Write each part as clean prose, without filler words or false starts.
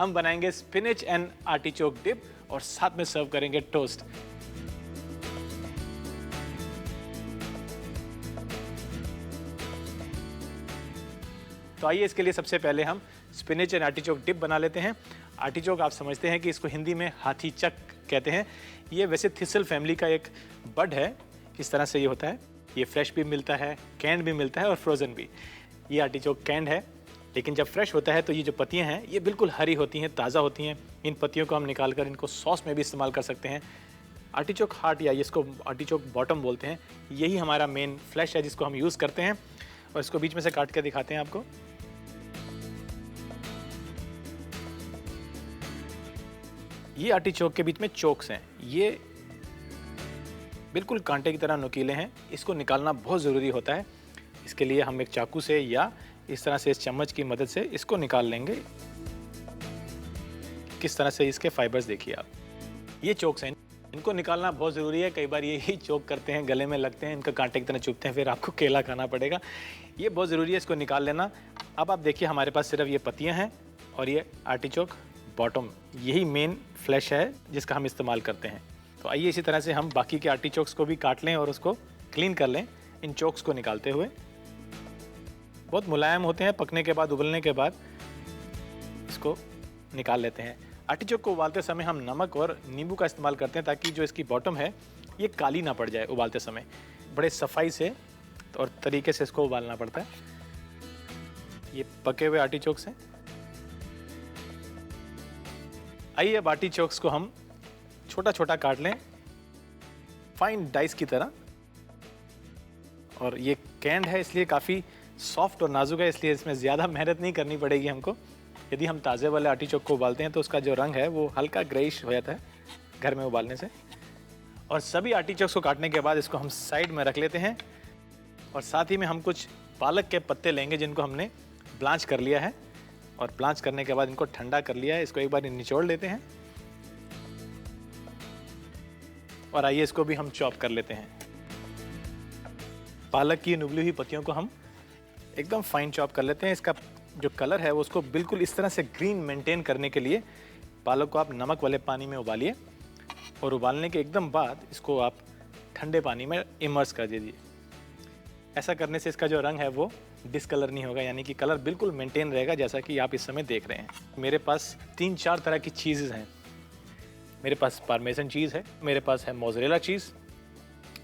हम बनाएंगे spinach and artichoke dip और साथ में सर्व करेंगे टोस्ट। तो आइए इसके लिए सबसे पहले हम स्पिनच एंड आर्टिचोक डिप बना लेते हैं। आर्टिचोक आप समझते हैं कि इसको हिंदी में हाथी चक कहते हैं। ये वैसे थिसल फैमिली का एक बड है, इस तरह से ये होता है। ये फ्रेश भी मिलता है, कैंड भी मिलता है और फ्रोज़न भी। ये आर्टिचोक कैंड है, लेकिन जब फ्रेश होता है तो ये जो पत्तियां हैं ये बिल्कुल हरी होती हैं, ताज़ा होती हैं। इन पत्तियों को हम निकाल कर इनको सॉस में भी इस्तेमाल कर सकते हैं। आर्टिचोक हार्ट या इसको आर्टिचोक बॉटम बोलते हैं, यही हमारा मेन फ्लैश है जिसको हम यूज़ करते हैं। और इसको बीच में से काट के दिखाते हैं आपको। ये आर्टिचोक के बीच में चोक्स हैं, ये बिल्कुल कांटे की तरह नुकीले हैं। इसको निकालना बहुत ज़रूरी होता है। इसके लिए हम एक चाकू से या इस तरह से इस चम्मच की मदद से इसको निकाल लेंगे। किस तरह से इसके फाइबर्स देखिए आप। ये चोक्स हैं, इनको निकालना बहुत ज़रूरी है। कई बार यही चोक करते हैं, गले में लगते हैं, इनका कांटे की तरह चुभते हैं, फिर आपको केला खाना पड़ेगा। ये बहुत ज़रूरी है इसको निकाल लेना। अब आप देखिए हमारे पास सिर्फ ये पत्तियाँ हैं और ये आर्टिचोक बॉटम, यही मेन फ्लैश है जिसका हम इस्तेमाल करते हैं। तो आइए इसी तरह से हम बाकी के आर्टिचोक्स को भी काट लें और उसको क्लीन कर लें इन चोक्स को निकालते हुए। बहुत मुलायम होते हैं, पकने के बाद, उबलने के बाद इसको निकाल लेते हैं। आर्टिचोक को उबालते समय हम नमक और नींबू का इस्तेमाल करते हैं ताकि जो इसकी बॉटम है ये काली ना पड़ जाए उबालते समय। बड़े सफाई से और तरीके से इसको उबालना पड़ता है। ये पके हुए आर्टिचोक्स हैं। आइए अब आर्टिचोक्स को हम छोटा छोटा काट लें, फाइन डाइस की तरह। और ये कैंड है इसलिए काफ़ी सॉफ्ट और नाजुक है, इसलिए इसमें ज़्यादा मेहनत नहीं करनी पड़ेगी हमको। यदि हम ताज़े वाले आर्टिचोक को उबालते हैं तो उसका जो रंग है वो हल्का ग्रेइश हो जाता है घर में उबालने से। और सभी आर्टिचोक्स को काटने के बाद इसको हम साइड में रख लेते हैं। और साथ ही में हम कुछ पालक के पत्ते लेंगे जिनको हमने ब्लांच कर लिया है। और ब्लांच करने के बाद इनको ठंडा कर लिया है, इसको एक बार निचोड़ लेते हैं। और आइए इसको भी हम चॉप कर लेते हैं। पालक की उबली हुई पत्तियों को हम एकदम फाइन चॉप कर लेते हैं। इसका जो कलर है वो उसको बिल्कुल इस तरह से ग्रीन मेंटेन करने के लिए पालक को आप नमक वाले पानी में उबालिए और उबालने के एकदम बाद इसको आप ठंडे पानी में इमर्स कर दीजिए। ऐसा करने से इसका जो रंग है वो डिसकलर नहीं होगा, यानी कि कलर बिल्कुल मेंटेन रहेगा जैसा कि आप इस समय देख रहे हैं। मेरे पास 3-4 तरह की चीज़ें हैं। मेरे पास पार्मेसन चीज़ है, मेरे पास है मोज़रेला चीज़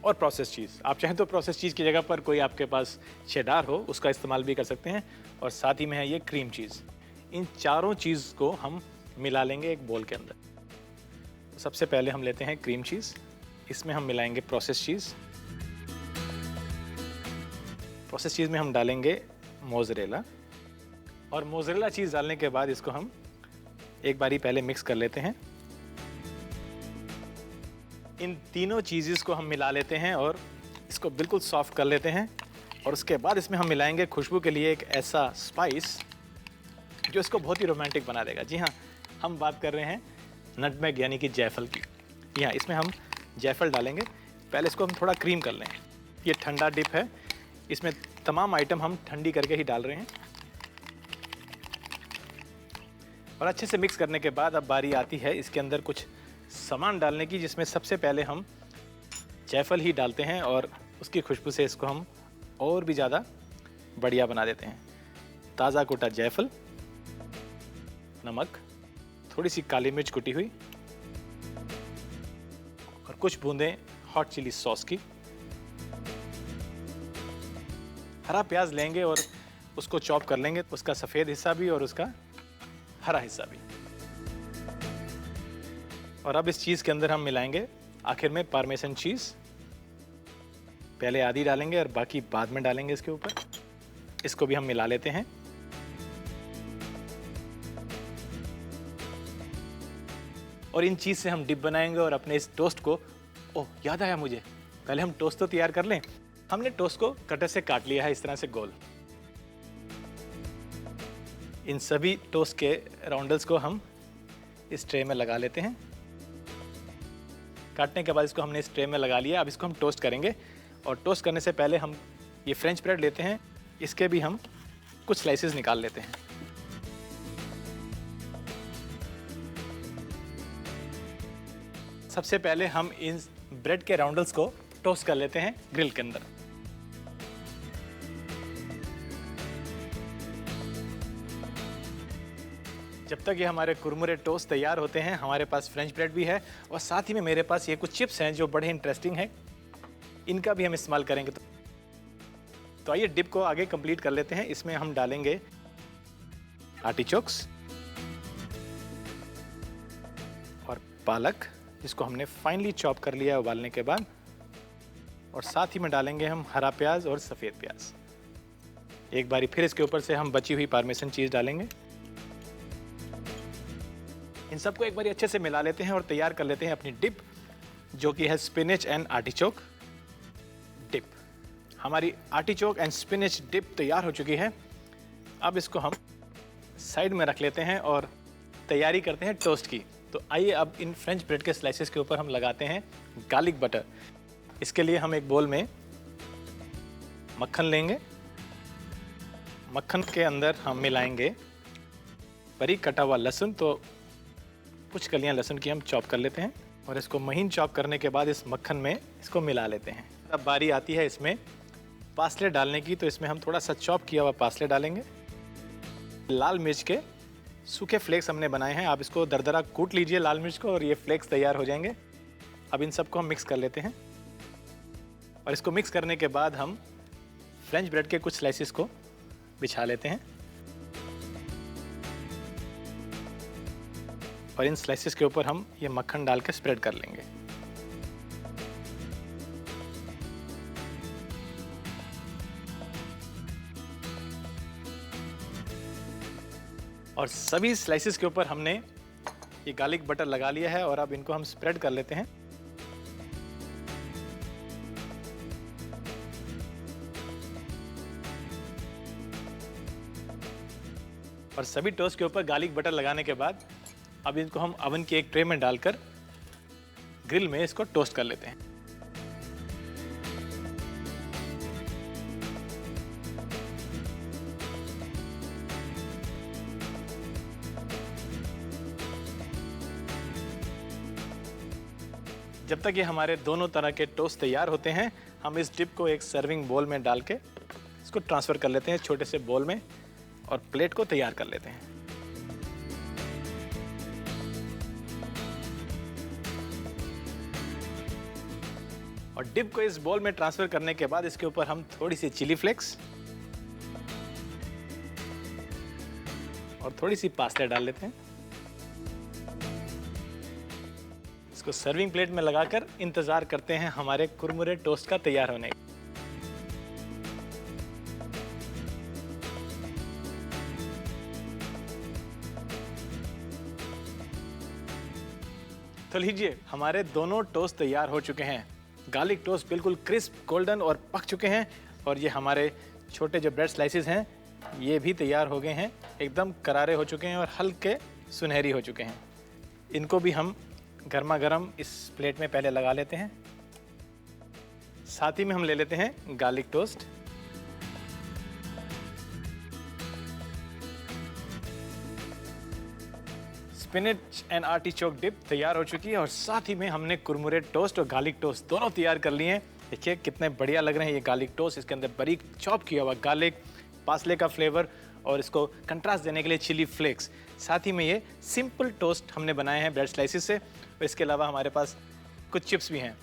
और प्रोसेस चीज़। आप चाहें तो प्रोसेस चीज़ की जगह पर कोई आपके पास चेडार हो उसका इस्तेमाल भी कर सकते हैं। और साथ ही में है ये क्रीम चीज़। इन चारों चीज़ को हम मिला लेंगे एक बोल के अंदर। तो सबसे पहले हम लेते हैं क्रीम चीज़, इसमें हम मिलाएंगे प्रोसेस चीज़। प्रोसेस चीज़ में हम डालेंगे मोज़रेला। और मोज़रेला चीज़ डालने के बाद इसको हम एक बारी पहले मिक्स कर लेते हैं। इन तीनों चीज़ेस को हम मिला लेते हैं और इसको बिल्कुल सॉफ्ट कर लेते हैं। और उसके बाद इसमें हम मिलाएंगे खुशबू के लिए एक ऐसा स्पाइस जो इसको बहुत ही रोमांटिक बना देगा। जी हाँ, हम बात कर रहे हैं नटमेग यानी कि जायफल की। जी हाँ, इसमें हम जायफल डालेंगे। पहले इसको हम थोड़ा क्रीम कर लें। ये ठंडा डिप है, इसमें तमाम आइटम हम ठंडी करके ही डाल रहे हैं। और अच्छे से मिक्स करने के बाद अब बारी आती है इसके अंदर कुछ सामान डालने की, जिसमें सबसे पहले हम जायफल ही डालते हैं और उसकी खुशबू से इसको हम और भी ज़्यादा बढ़िया बना देते हैं। ताज़ा कुटा जायफल, नमक, थोड़ी सी काली मिर्च कुटी हुई और कुछ बूंदें हॉट चिली सॉस की। हरा प्याज लेंगे और उसको चॉप कर लेंगे, उसका सफ़ेद हिस्सा भी और उसका हरा हिस्सा भी। और अब इस चीज़ के अंदर हम मिलाएंगे आखिर में पार्मेसन चीज़। पहले आधी डालेंगे और बाकी बाद में डालेंगे इसके ऊपर। इसको भी हम मिला लेते हैं। और इन चीज़ से हम डिप बनाएंगे और अपने इस टोस्ट को, ओह याद आया मुझे, पहले हम टोस्ट तो तैयार कर लें। हमने टोस्ट को कटर से काट लिया है इस तरह से गोल। इन सभी टोस्ट के राउंडल्स को हम इस ट्रे में लगा लेते हैं। काटने के बाद इसको हमने इस ट्रे में लगा लिया। अब इसको हम टोस्ट करेंगे और टोस्ट करने से पहले हम ये फ्रेंच ब्रेड लेते हैं, इसके भी हम कुछ स्लाइसेस निकाल लेते हैं। सबसे पहले हम इन ब्रेड के राउंडल्स को टोस्ट कर लेते हैं ग्रिल के अंदर। जब तक ये हमारे कुरमुरे टोस्ट तैयार होते हैं, हमारे पास फ्रेंच ब्रेड भी है और साथ ही में मेरे पास ये कुछ चिप्स हैं जो बड़े इंटरेस्टिंग हैं, इनका भी हम इस्तेमाल करेंगे। तो आइए डिप को आगे कंप्लीट कर लेते हैं। इसमें हम डालेंगे आर्टिचोक्स और पालक, जिसको हमने फाइनली चॉप कर लिया है उबालने के बाद, और साथ ही में डालेंगे हम हरा प्याज और सफ़ेद प्याज। एक बारी फिर इसके ऊपर से हम बची हुई पार्मेसन चीज़ डालेंगे। इन सबको एक बारी अच्छे से मिला लेते हैं और तैयार कर लेते हैं अपनी डिप, जो कि है स्पिनच एंड आर्टिचोक डिप। हमारी आर्टिचोक एंड स्पिनच डिप तैयार हो चुकी है। अब इसको हम साइड में रख लेते हैं और तैयारी करते हैं टोस्ट की। तो आइए अब इन फ्रेंच ब्रेड के स्लाइसेस के ऊपर हम लगाते हैं गार्लिक बटर। इसके लिए हम एक बोल में मक्खन लेंगे। मक्खन के अंदर हम मिलाएंगे बारीक कटा हुआ लहसुन। तो कुछ कलियां लहसुन की हम चॉप कर लेते हैं और इसको महीन चॉप करने के बाद इस मक्खन में इसको मिला लेते हैं। अब बारी आती है इसमें पासले डालने की। तो इसमें हम थोड़ा सा चॉप किया हुआ पासले डालेंगे। लाल मिर्च के सूखे फ्लेक्स हमने बनाए हैं, आप इसको दरदरा कूट लीजिए लाल मिर्च को और ये फ्लेक्स तैयार हो जाएंगे। अब इन सबको हम मिक्स कर लेते हैं और इसको मिक्स करने के बाद हम फ्रेंच ब्रेड के कुछ स्लाइसिस को बिछा लेते हैं और इन स्लाइसेस के ऊपर हम ये मक्खन डाल के स्प्रेड कर लेंगे। और सभी स्लाइसेस के ऊपर हमने ये गार्लिक बटर लगा लिया है और अब इनको हम स्प्रेड कर लेते हैं। और सभी टोस्ट के ऊपर गार्लिक बटर लगाने के बाद अब इनको हम ओवन की एक ट्रे में डालकर ग्रिल में इसको टोस्ट कर लेते हैं। जब तक ये हमारे दोनों तरह के टोस्ट तैयार होते हैं, हम इस डिप को एक सर्विंग बोल में डाल के इसको ट्रांसफ़र कर लेते हैं छोटे से बोल में और प्लेट को तैयार कर लेते हैं। और डिप को इस बोल में ट्रांसफर करने के बाद इसके ऊपर हम थोड़ी सी चिली फ्लेक्स और थोड़ी सी पास्ता डाल लेते हैं। इसको सर्विंग प्लेट में लगाकर इंतजार करते हैं हमारे कुरमुरे टोस्ट का तैयार होने का। तो लीजिए, हमारे दोनों टोस्ट तैयार हो चुके हैं। गार्लिक टोस्ट बिल्कुल क्रिस्प, गोल्डन और पक चुके हैं और ये हमारे छोटे जो ब्रेड स्लाइसेस हैं ये भी तैयार हो गए हैं, एकदम करारे हो चुके हैं और हल्के सुनहरी हो चुके हैं। इनको भी हम गर्मा गर्म इस प्लेट में पहले लगा लेते हैं। साथ ही में हम ले लेते हैं garlic toast. Spinach and artichoke dip तैयार हो चुकी है और साथ ही में हमने कुरमुरे टोस्ट और गार्लिक टोस्ट दोनों तैयार कर लिए हैं। देखिए कितने बढ़िया लग रहे हैं ये गार्लिक टोस्ट। इसके अंदर बारीक चॉप किया हुआ गार्लिक, पासले का फ्लेवर और इसको कंट्रास्ट देने के लिए चिली फ्लेक्स। साथ ही में ये सिंपल टोस्ट हमने बनाए हैं ब्रेड स्लाइसिस से और इसके अलावा हमारे पास कुछ चिप्स भी हैं।